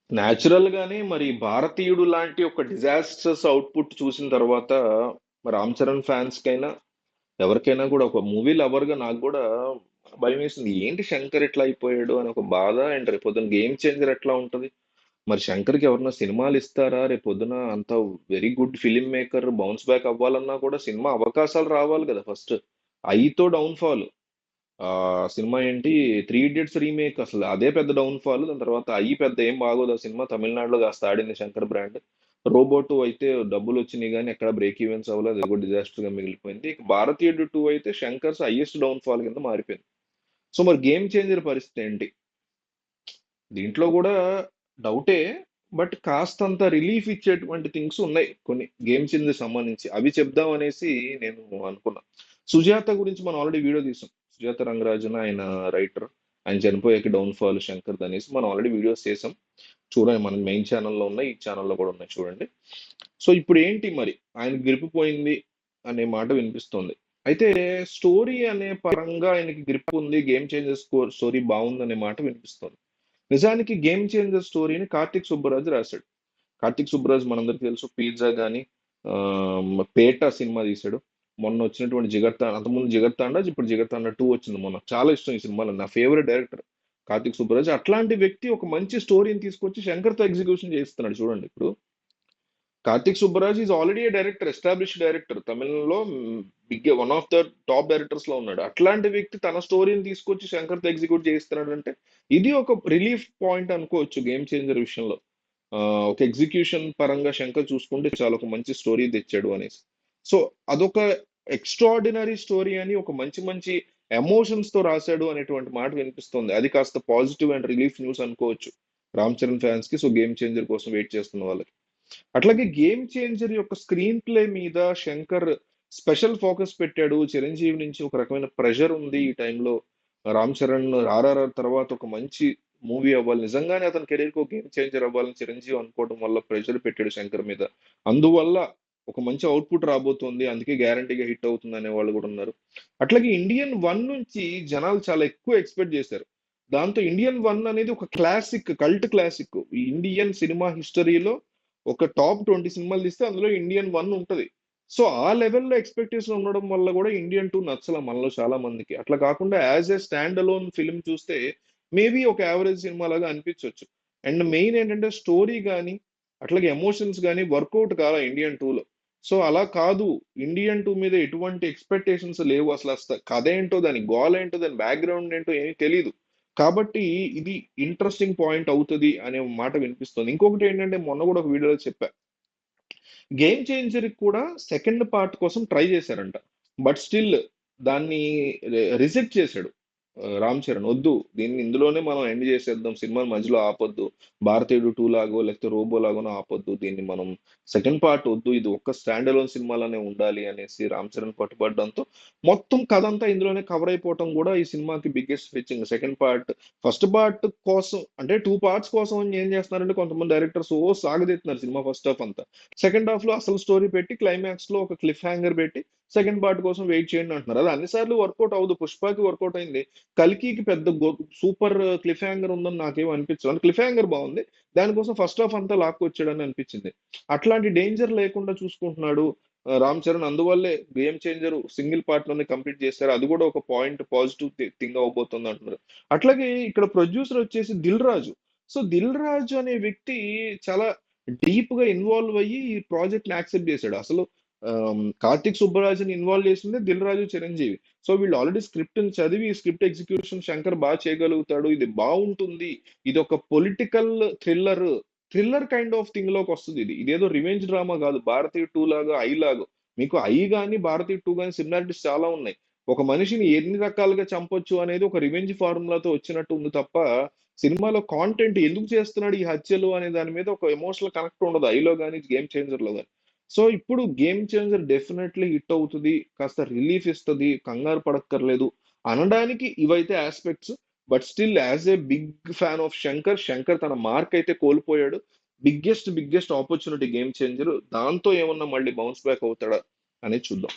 Natural గానే మరి భారతీయుడు లాంటి ఒక డిజాస్టర్స్ అవుట్పుట్ చూసిన తర్వాత మరి రామ్ చరణ్ ఫ్యాన్స్ కైనా ఎవరికైనా కూడా ఒక మూవీ లవర్ గా నాకు కూడా భయం వేసింది. ఏంటి శంకర్ ఇట్లా అయిపోయాడు అని ఒక బాధ. అండ్ రేపు పొద్దున గేమ్ చేంజర్ ఎట్లా ఉంటది? మరి శంకర్కి ఎవరన్నా సినిమాలు ఇస్తారా? రేపు పొద్దున అంత very good film maker bounce back అవ్వాలన్నా కూడా సినిమా అవకాశాలు రావాలి కదా ఫస్ట్. ఐతో డౌన్ ఫాల్. ఆ సినిమా ఏంటి, త్రీ ఇడియట్స్ రీమేక్, అసలు అదే పెద్ద డౌన్ ఫాల్. దాని తర్వాత అయ్యి పెద్ద ఏం బాగోదు ఆ సినిమా. తమిళనాడులో కాస్త ఆడింది శంకర్ బ్రాండ్. రోబోట్ అయితే డబ్బులు వచ్చినాయి కానీ ఎక్కడ బ్రేక్ ఈవెన్స్ అవ్వలేదు, అది కూడా డిజాస్టర్ గా మిగిలిపోయింది. ఇక భారతీయుడు టూ అయితే శంకర్స్ హైయెస్ట్ డౌన్ ఫాల్ కింద మారిపోయింది. సో మరి గేమ్ చేంజర్ పరిస్థితి ఏంటి? దీంట్లో కూడా డౌటే. బట్ కాస్తంత రిలీఫ్ ఇచ్చేటువంటి థింగ్స్ ఉన్నాయి కొన్ని గేమ్ చేంజర్ సంబంధించి, అవి చెప్దాం అనేసి నేను అనుకున్నా. సుజాత గురించి మనం ఆల్రెడీ వీడియో తీసాం. సుజాత రంగరాజన్ ఆయన రైటర్. ఆయన చనిపోయాక డౌన్ ఫాల్ శంకర్ అనేసి మనం ఆల్రెడీ వీడియోస్ చేసాం. చూడండి, మన మెయిన్ ఛానల్లో ఉన్నాయి, ఈ ఛానల్లో కూడా ఉన్నాయి, చూడండి. సో ఇప్పుడు ఏంటి మరి, ఆయన గ్రిప్ అనే మాట వినిపిస్తోంది. అయితే స్టోరీ అనే పరంగా ఆయనకి గ్రిప్ ఉంది, గేమ్ చేంజర్ స్టోరీ బాగుంది అనే మాట వినిపిస్తోంది. నిజానికి గేమ్ చేంజర్ స్టోరీని కార్తిక్ సుబ్బరాజు రాశాడు. కార్తిక్ సుబ్బరాజు మనందరికీ తెలుసు, పిజ్జా కానీ పేట సినిమా తీశాడు. మొన్న వచ్చినటువంటి జిగర్తా, అంతకుముందు జిగర్తాండా, ఇప్పుడు జిగర్తాండా టూ వచ్చింది మొన్న. చాలా ఇష్టం ఈ సినిమాలో, నా ఫేవరెట్ డైరెక్టర్ కార్తిక్ సుబ్బరాజు. అట్లాంటి వ్యక్తి ఒక మంచి స్టోరీని తీసుకొచ్చి శంకర్తో ఎగ్జిక్యూషన్ చేస్తున్నాడు. చూడండి ఇప్పుడు Karthik Subbaraj is already a director, established director, తమిళంలో big one of the top directors లో ఉన్నాడు. అట్లాంటి వ్యక్తి తన స్టోరీని తీసుకొచ్చి శంకర్ తో ఎగ్జిక్యూట్ చేస్తున్నాడు అంటే ఇది ఒక రిలీఫ్ పాయింట్ అనుకోవచ్చు గేమ్ చేంజర్ విషయంలో. ఆ, ఒక ఎగ్జిక్యూషన్ పరంగా శంకర్ చూసుకుంటే చాలా ఒక మంచి స్టోరీ తెచ్చాడు అనేసి. సో అదొక ఎక్స్ట్రాడినరీ స్టోరీ అని, ఒక మంచి మంచి ఎమోషన్స్ తో రాశాడు అనేటువంటి మాట వినిపిస్తుంది. అది కాస్త పాజిటివ్ అండ్ రిలీఫ్ న్యూస్ అనుకోవచ్చు రామ్ చరణ్ ఫ్యాన్స్ కి, సో గేమ్ చేంజర్ కోసం వెయిట్ చేస్తున్న వాళ్ళకి. అట్లాగే గేమ్ చేంజర్ యొక్క స్క్రీన్ ప్లే మీద శంకర్ స్పెషల్ ఫోకస్ పెట్టాడు. చిరంజీవి నుంచి ఒక రకమైన ప్రెషర్ ఉంది ఈ టైంలో. రామ్ చరణ్ ఆర్ఆర్ఆర్ తర్వాత ఒక మంచి మూవీ అవ్వాలి, నిజంగానే అతని కెరీర్ కు గేమ్ చేంజర్ అవ్వాలని చిరంజీవి అనుకోవడం వల్ల ప్రెషర్ పెట్టాడు శంకర్ మీద. అందువల్ల ఒక మంచి అవుట్పుట్ రాబోతోంది, అందుకే గ్యారంటీగా హిట్ అవుతుంది అనే వాళ్ళు కూడా ఉన్నారు. అట్లాగే ఇండియన్ వన్ నుంచి జనాలు చాలా ఎక్కువ ఎక్స్పెక్ట్ చేశారు. దాంతో ఇండియన్ వన్ అనేది ఒక క్లాసిక్, కల్ట్ క్లాసిక్. ఈ ఇండియన్ సినిమా హిస్టరీలో ఒక టాప్ 20 సినిమాలు తీస్తే అందులో ఇండియన్ వన్ ఉంటది. సో ఆ లెవెల్లో ఎక్స్పెక్టేషన్ ఉండడం వల్ల కూడా ఇండియన్ టూ నచ్చల మనలో చాలా మందికి. అట్లా కాకుండా as a stand alone film చూస్తే మేబీ ఒక యావరేజ్ సినిమా లాగా అనిపించవచ్చు. అండ్ మెయిన్ ఏంటంటే స్టోరీ కానీ అట్లాగే ఎమోషన్స్ కానీ వర్కౌట్ కాల ఇండియన్ టూలో. సో అలా కాదు, ఇండియన్ టూ మీద ఎటువంటి ఎక్స్పెక్టేషన్స్ లేవు అసలు. అసలు కథ ఏంటో, దాని గోల్ ఏంటో, దాని బ్యాక్గ్రౌండ్ ఏంటో ఏమీ తెలియదు. కాబట్టి ఇది ఇంట్రెస్టింగ్ పాయింట్ అవుతుంది అనే మాట వినిపిస్తుంది. ఇంకొకటి ఏంటంటే మొన్న కూడా ఒక వీడియోలో చెప్పా, గేమ్ చేంజర్ కూడా సెకండ్ పార్ట్ కోసం ట్రై చేశారంట. బట్ స్టిల్ దాన్ని రిజెక్ట్ చేశాడు రామ్ చరణ్. వద్దు, దీన్ని ఇందులోనే మనం ఎండ్ చేసేద్దాం, సినిమాని మధ్యలో ఆపొద్దు, భారతీయుడు టూ లాగో లేకపోతే రోబో లాగోనో ఆపొద్దు, దీన్ని మనం సెకండ్ పార్ట్ వద్దు, ఇది ఒక్క స్టాండ్ అలోన్ సినిమాలోనే ఉండాలి అనేసి రామ్ చరణ్ పట్టుబడడంతో మొత్తం కథ అంతా ఇందులోనే కవర్ అయిపోవటం కూడా ఈ సినిమాకి బిగ్గెస్ట్ ఫిచ్చింగ్. సెకండ్ పార్ట్, ఫస్ట్ పార్ట్ కోసం అంటే టూ పార్ట్స్ కోసం ఏం చేస్తున్నారంటే కొంతమంది డైరెక్టర్స్ ఓ సాగదీస్తున్నారు సినిమా ఫస్ట్ హాఫ్ అంతా. సెకండ్ హాఫ్ లో అసలు స్టోరీ పెట్టి క్లైమాక్స్ లో ఒక క్లిఫ్ హ్యాంగర్ పెట్టి సెకండ్ పార్ట్ కోసం వెయిట్ చేయండి అంటున్నారు. అది అన్నిసార్లు వర్కౌట్ అవ్వదు. పుష్పకి వర్కౌట్ అయింది, కల్కికి పెద్ద సూపర్ క్లిఫ్ హ్యాంగర్ ఉందని నాకేం అనిపించదు. క్లిఫ్ హ్యాంగర్ బాగుంది, దానికోసం ఫస్ట్ హాఫ్ అంతా లాక్కొచ్చాడని అనిపించింది. అట్లాంటి డేంజర్ లేకుండా చూసుకుంటున్నాడు రామ్ చరణ్. అందువల్లే గేమ్ చేంజర్ సింగిల్ పార్ట్ లోనే కంప్లీట్ చేశారు. అది కూడా ఒక పాయింట్ పాజిటివ్ థింగ్ అవబోతుంది అంటున్నారు. అట్లాగే ఇక్కడ ప్రొడ్యూసర్ వచ్చేసి దిల్ రాజు. సో దిల్ రాజు అనే వ్యక్తి చాలా డీప్ గా ఇన్వాల్వ్ అయ్యి ఈ ప్రాజెక్ట్ ని యాక్సెప్ట్ చేశాడు. అసలు కార్తిక్ సుబ్బరాజుని ఇన్వాల్వ్ చేసిందే దిల్ రాజు, చిరంజీవి. సో వీళ్ళు ఆల్రెడీ స్క్రిప్ట్ ని చదివి స్క్రిప్ట్ ఎగ్జిక్యూషన్ శంకర్ బాగా చేయగలుగుతాడు, ఇది బాగుంటుంది, ఇది ఒక political thriller, thriller kind of thing లోకి వస్తుంది. ఇదేదో రివెంజ్ డ్రామా కాదు, భారతీయ టూ లాగా ఐ లాగా. మీకు ఐ గానీ భారతీయ టూ గానీ సిమిలారిటీస్ చాలా ఉన్నాయి. ఒక మనిషిని ఎన్ని రకాలుగా చంపొచ్చు అనేది ఒక రివెంజ్ ఫార్ములాతో వచ్చినట్టు ఉంది తప్ప సినిమాలో కాంటెంట్ ఎందుకు చేస్తున్నాడు ఈ హత్యలు అనే దాని మీద ఒక ఎమోషనల్ కనెక్ట్ ఉండదు ఐలో కానీ గేమ్ చేంజర్ లో కానీ. సో ఇప్పుడు గేమ్ చేంజర్ డెఫినెట్లీ హిట్ అవుతుంది, కాస్త రిలీఫ్ ఇస్తుంది, కంగారు పడక్కర్లేదు అనడానికి ఇవైతే aspects. But still as a big fan of Shankar, Shankar తన మార్క్ అయితే కోల్పోయాడు. Biggest biggest opportunity game changer, దాంతో ఏమన్నా మళ్ళీ బౌన్స్ బ్యాక్ అవుతాడా అనేది చూద్దాం.